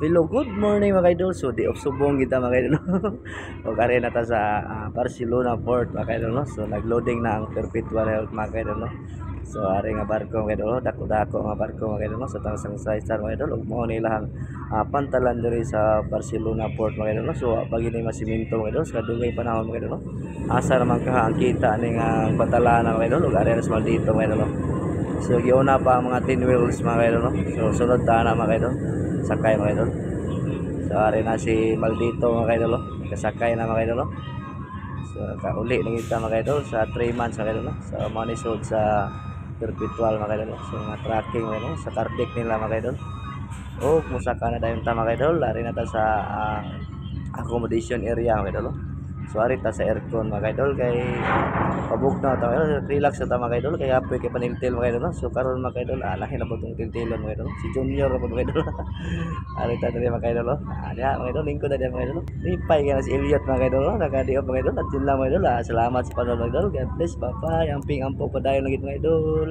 Hello, good morning mga idol. So, di off subong kita mga idol. O kare na ta sa Barcelona port mga idol no. So, nagloading na ang Perpetual Health mga idol no. So, ari nga barko mga idol, dako-dako nga barko mga idol no. So, tangsang size mga idol, ug mao ni ilang pantalan diri sa Barcelona port mga idol no. So, pagi ni masiminto mga idol, sa dugay panahon mga idol no. Asa naman ka ang kita ning pantalan mga idol, ug ari na sa dito mga idol no. So, giuna pa ang mga 10 wheels mga idol no. So, sunod ta na mga idol. Sakay mga idol. So ari na si Maldito mga idol oh. Kasakay na mga idol oh. So kauli na kita mga idol sa 3 months mga idol oh. So manisod sa Perpetual mga idol oh. So mga tracking mga idol sa card deck nila mga idol. Oh, musaka na dayon ta mga idol. Ari na ta sa accommodation area mga idol oh. So ari ta sa aircon mga idol kay pabugnaw ta relax ta mga idol kay apoy kay paniltil mga idol. So karon mga idol lahi na putong tiltilon mga idol. Si Junior mga idol. Ari ta diri mga idol. Ada mga idol lingkod ada mga idol. Lipay kay si Elliot mga idol. Nakadiop mga idol at yun lang mga idol. Salamat sa panonood mga idol. God bless. Bye bye. Amping ampo padayon lagi mga idol.